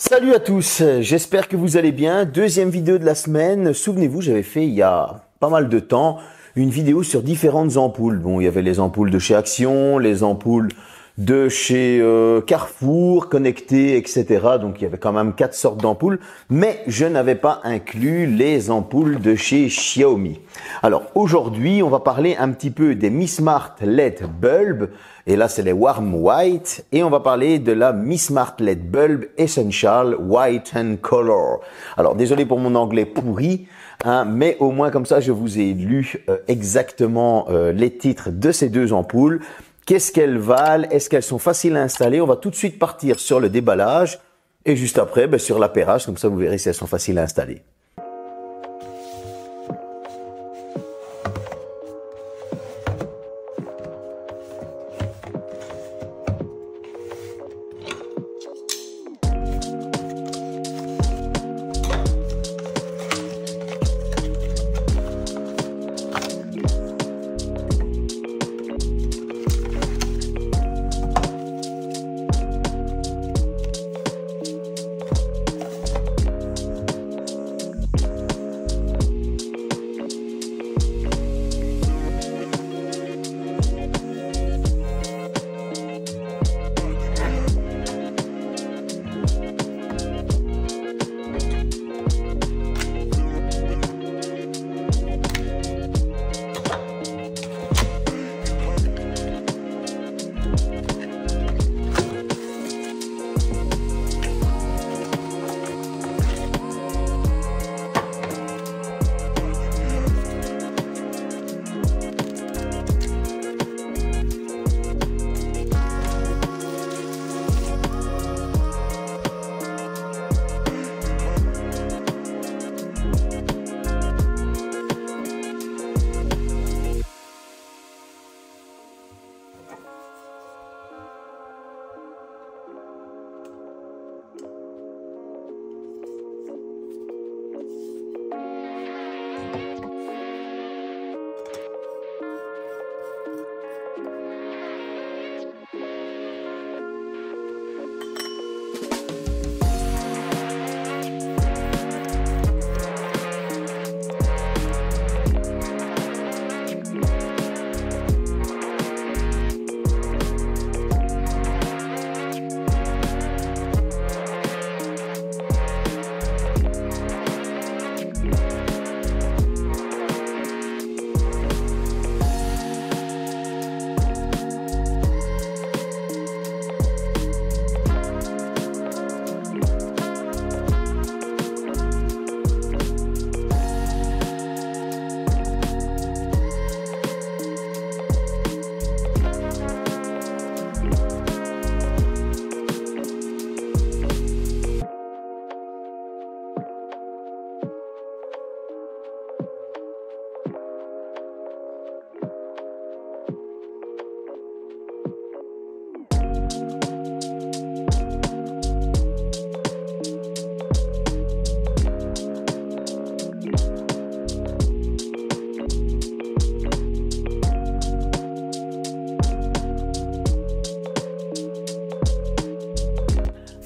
Salut à tous, j'espère que vous allez bien. Deuxième vidéo de la semaine. Souvenez-vous, j'avais fait il y a pas mal de temps une vidéo sur différentes ampoules. Bon, il y avait les ampoules de chez Action, les ampoules de chez Carrefour, connectées, etc. Donc il y avait quand même 4 sortes d'ampoules, mais je n'avais pas inclus les ampoules de chez Xiaomi. Alors aujourd'hui, on va parler un petit peu des Mi Smart LED Bulb, et là c'est les Warm White, et on va parler de la Mi Smart LED Bulb Essential White and Color. Alors désolé pour mon anglais pourri, hein, mais au moins comme ça je vous ai lu exactement les titres de ces deux ampoules. Qu'est-ce qu'elles valent? Est-ce qu'elles sont faciles à installer? On va tout de suite partir sur le déballage et juste après sur l'appairage, comme ça vous verrez si elles sont faciles à installer.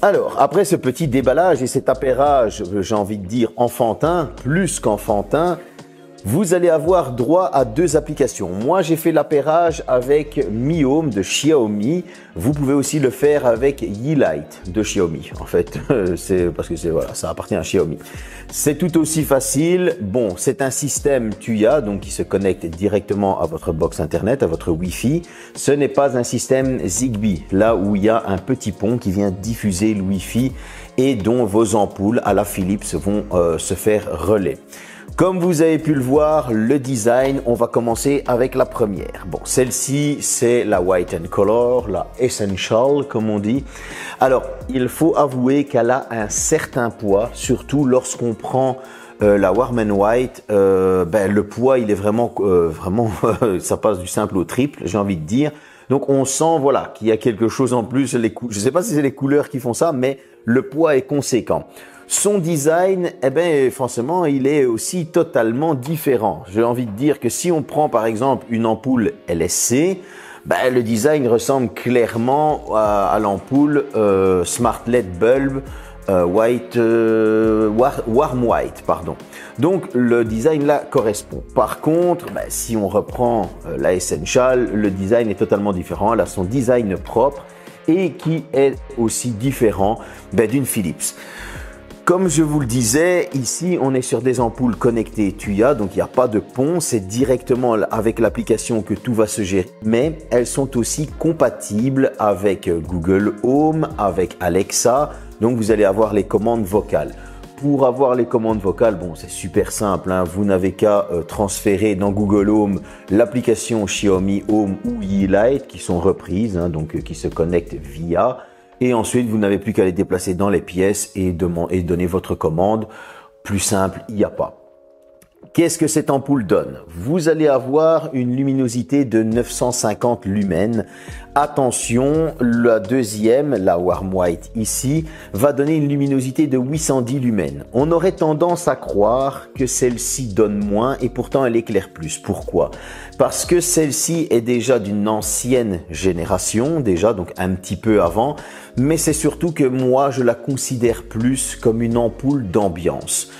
Alors, après ce petit déballage et cet appairage, j'ai envie de dire enfantin, plus qu'enfantin, vous allez avoir droit à deux applications. Moi, j'ai fait l'appairage avec Mi Home de Xiaomi. Vous pouvez aussi le faire avec Yeelight de Xiaomi. En fait, c'est parce que voilà, ça appartient à Xiaomi. C'est tout aussi facile. Bon, c'est un système Tuya, donc qui se connecte directement à votre box internet, à votre Wi-Fi. Ce n'est pas un système Zigbee, là où il y a un petit pont qui vient diffuser le Wi-Fi et dont vos ampoules à la Philips vont se faire relais. Comme vous avez pu le voir, le design, on va commencer avec la première. Bon, celle-ci, c'est la White and Color, la Essential, comme on dit. Alors, il faut avouer qu'elle a un certain poids, surtout lorsqu'on prend la Warm and White. Le poids, il est vraiment, ça passe du simple au triple, j'ai envie de dire. Donc, on sent, voilà, qu'il y a quelque chose en plus. Je ne sais pas si c'est les couleurs qui font ça, mais le poids est conséquent. Son design, forcément, il est aussi totalement différent. J'ai envie de dire que si on prend par exemple une ampoule LSC, le design ressemble clairement à l'ampoule Smart LED Bulb Warm White, pardon. Donc le design là correspond. Par contre, si on reprend la Essential, le design est totalement différent. Elle a son design propre et qui est aussi différent d'une Philips. Comme je vous le disais, ici on est sur des ampoules connectées Tuya, donc il n'y a pas de pont, c'est directement avec l'application que tout va se gérer. Mais elles sont aussi compatibles avec Google Home, avec Alexa, donc vous allez avoir les commandes vocales. Pour avoir les commandes vocales, bon, c'est super simple, hein. Vous n'avez qu'à transférer dans Google Home l'application Xiaomi Home ou Yeelight qui sont reprises, hein, donc qui se connectent via. Et ensuite, vous n'avez plus qu'à les déplacer dans les pièces et donner votre commande. Plus simple, il n'y a pas. Qu'est-ce que cette ampoule donne? Vous allez avoir une luminosité de 950 lumens. Attention, la deuxième, la Warm White ici, va donner une luminosité de 810 lumens. On aurait tendance à croire que celle-ci donne moins et pourtant elle éclaire plus. Pourquoi? Parce que celle-ci est déjà d'une ancienne génération, déjà donc un petit peu avant, mais c'est surtout que moi je la considère plus comme une ampoule d'ambiance.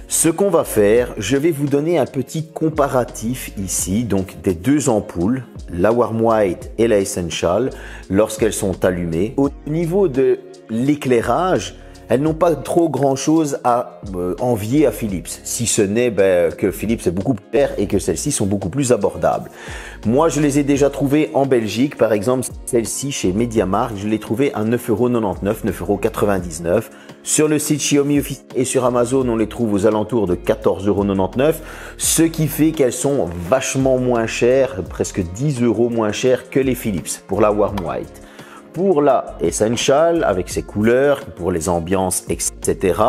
Ce qu'on va faire, je vais vous donner un petit comparatif ici, donc des deux ampoules, la Warm White et la Essential, lorsqu'elles sont allumées. Au niveau de l'éclairage, elles n'ont pas trop grand chose à envier à Philips, si ce n'est que Philips est beaucoup plus cher et que celles-ci sont beaucoup plus abordables. Moi, je les ai déjà trouvées en Belgique, par exemple, celle-ci chez MediaMarkt, je l'ai trouvée à 9,99 €, 9,99 €. Sur le site Xiaomi Officiel et sur Amazon, on les trouve aux alentours de 14,99 €, ce qui fait qu'elles sont vachement moins chères, presque 10 € moins chères que les Philips pour la Warm White. Pour la Essential, avec ses couleurs, pour les ambiances, etc.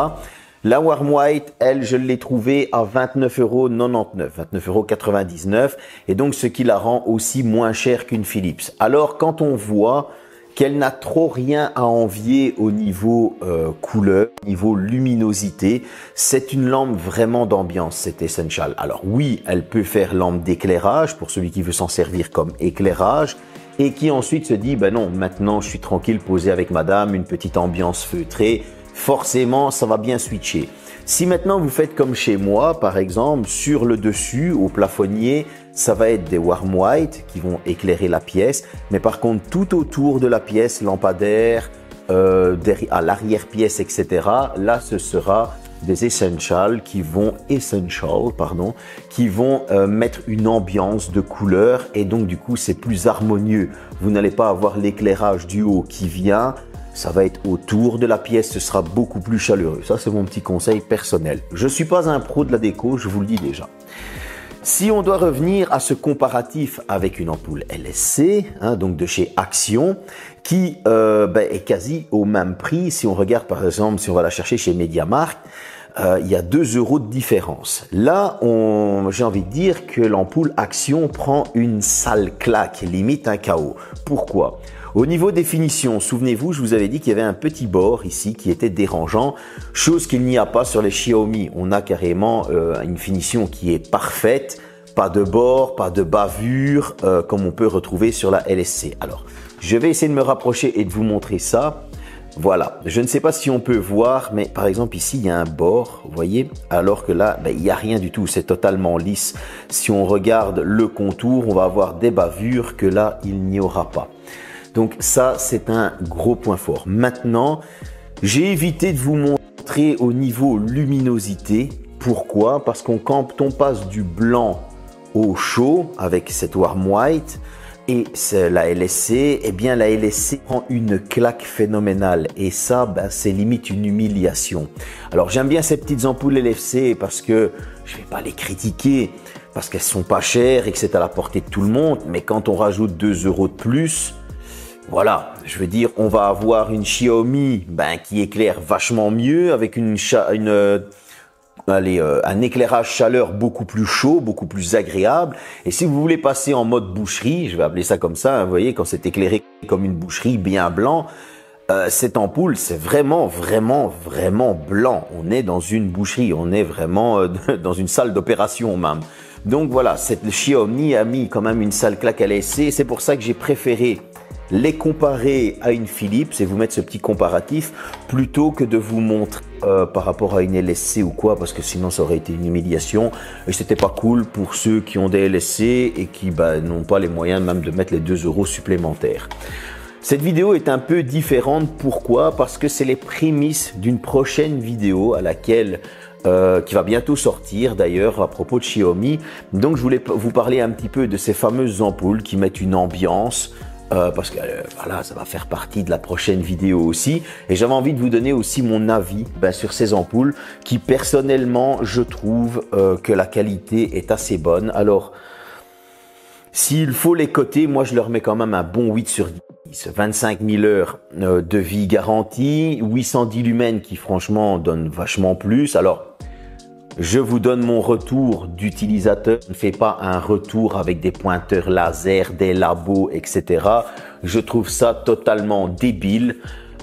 La Warm White, elle, je l'ai trouvée à 29,99 €, 29,99 €, et donc ce qui la rend aussi moins chère qu'une Philips. Alors, quand on voit qu'elle n'a trop rien à envier au niveau couleur, niveau luminosité, c'est une lampe vraiment d'ambiance, cette Essential. Alors oui, elle peut faire lampe d'éclairage pour celui qui veut s'en servir comme éclairage, et qui ensuite se dit, non, maintenant je suis tranquille posé avec madame, une petite ambiance feutrée, forcément ça va bien switcher. Si maintenant vous faites comme chez moi, par exemple, sur le dessus, au plafonnier, ça va être des Warm White qui vont éclairer la pièce, mais par contre tout autour de la pièce, lampadaire, à l'arrière-pièce, etc., là ce sera des Essential qui vont mettre une ambiance de couleur et donc du coup c'est plus harmonieux. Vous n'allez pas avoir l'éclairage du haut qui vient, ça va être autour de la pièce, ce sera beaucoup plus chaleureux. Ça c'est mon petit conseil personnel. Je suis pas un pro de la déco, je vous le dis déjà. Si on doit revenir à ce comparatif avec une ampoule LSC, donc de chez Action, qui est quasi au même prix, si on regarde par exemple, si on va la chercher chez MediaMarkt, il y a 2 € de différence. Là, j'ai envie de dire que l'ampoule Action prend une sale claque, limite un KO. Pourquoi? Au niveau définition, souvenez-vous, je vous avais dit qu'il y avait un petit bord ici qui était dérangeant, chose qu'il n'y a pas sur les Xiaomi. On a carrément une finition qui est parfaite, pas de bord, pas de bavure, comme on peut retrouver sur la LSC. Alors, je vais essayer de me rapprocher et de vous montrer ça. Voilà, je ne sais pas si on peut voir, mais par exemple ici, il y a un bord, vous voyez, alors que là, il n'y a rien du tout, c'est totalement lisse. Si on regarde le contour, on va avoir des bavures que là, il n'y aura pas. Donc ça, c'est un gros point fort. Maintenant, j'ai évité de vous montrer au niveau luminosité. Pourquoi? Parce quand on passe du blanc au chaud avec cette Warm White et c'est la LSC, eh bien la LSC prend une claque phénoménale et ça, c'est limite une humiliation. Alors j'aime bien ces petites ampoules LFC parce que je vais pas les critiquer parce qu'elles sont pas chères et que c'est à la portée de tout le monde, mais quand on rajoute 2 € de plus, voilà, je veux dire, on va avoir une Xiaomi qui éclaire vachement mieux avec un éclairage chaleur beaucoup plus chaud, beaucoup plus agréable. Et si vous voulez passer en mode boucherie, je vais appeler ça comme ça, vous voyez, quand c'est éclairé comme une boucherie bien blanc, cette ampoule, c'est vraiment, vraiment, vraiment blanc. On est dans une boucherie, on est vraiment dans une salle d'opération même. Donc voilà, cette Xiaomi a mis quand même une sale claque à l'essai. C'est pour ça que j'ai préféré les comparer à une Philips et vous mettre ce petit comparatif plutôt que de vous montrer par rapport à une LSC ou quoi, parce que sinon ça aurait été une humiliation et c'était pas cool pour ceux qui ont des LSC et qui n'ont pas les moyens même de mettre les 2 € supplémentaires. Cette vidéo est un peu différente. Pourquoi? Parce que c'est les prémices d'une prochaine vidéo à laquelle qui va bientôt sortir d'ailleurs à propos de Xiaomi. Donc je voulais vous parler un petit peu de ces fameuses ampoules qui mettent une ambiance. Parce que voilà, ça va faire partie de la prochaine vidéo aussi. Et j'avais envie de vous donner aussi mon avis sur ces ampoules qui personnellement je trouve que la qualité est assez bonne. Alors s'il faut les coter, moi je leur mets quand même un bon 8 sur 10. 25 000 heures de vie garantie, 810 lumens qui franchement donnent vachement plus. Alors je vous donne mon retour d'utilisateur. Je ne fais pas un retour avec des pointeurs laser, des labos, etc. Je trouve ça totalement débile.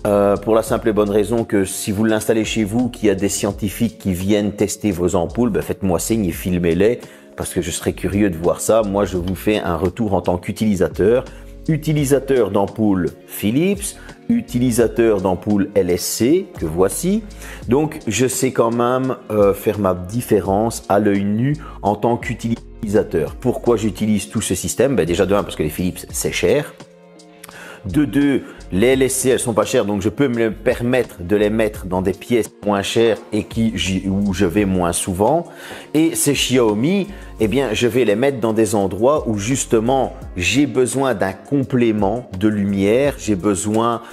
Pour la simple et bonne raison que si vous l'installez chez vous, qu'il y a des scientifiques qui viennent tester vos ampoules, faites-moi signe et filmez-les parce que je serais curieux de voir ça. Moi, je vous fais un retour en tant qu'utilisateur. Utilisateur d'ampoules Philips, utilisateur d'ampoules LSC que voici. Donc je sais quand même faire ma différence à l'œil nu en tant qu'utilisateur. Pourquoi j'utilise tout ce système? Déjà de 1 parce que les Philips c'est cher. De 2, les LSC elles sont pas chères, donc je peux me permettre de les mettre dans des pièces moins chères et où je vais moins souvent. Et ces Xiaomi, eh bien je vais les mettre dans des endroits où justement j'ai besoin d'un complément de lumière, j'ai besoin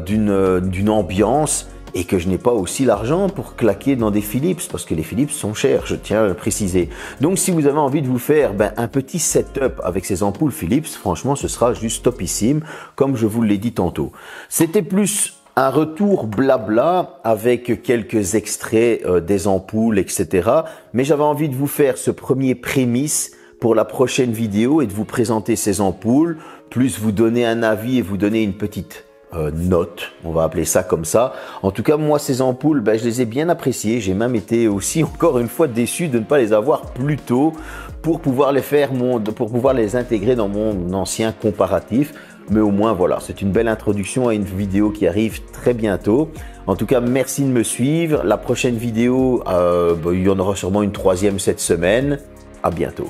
d'une ambiance et que je n'ai pas aussi l'argent pour claquer dans des Philips parce que les Philips sont chers, je tiens à le préciser. Donc si vous avez envie de vous faire un petit setup avec ces ampoules Philips, franchement ce sera juste topissime comme je vous l'ai dit tantôt. C'était plus un retour blabla avec quelques extraits des ampoules, etc. Mais j'avais envie de vous faire ce premier prémisse pour la prochaine vidéo et de vous présenter ces ampoules, plus vous donner un avis et vous donner une petite note, on va appeler ça comme ça. En tout cas, moi, ces ampoules, je les ai bien appréciées. J'ai même été aussi, encore une fois, déçu de ne pas les avoir plus tôt pour pouvoir les intégrer dans mon ancien comparatif. Mais au moins, voilà, c'est une belle introduction à une vidéo qui arrive très bientôt. En tout cas, merci de me suivre. La prochaine vidéo, il y en aura sûrement une 3e cette semaine. À bientôt.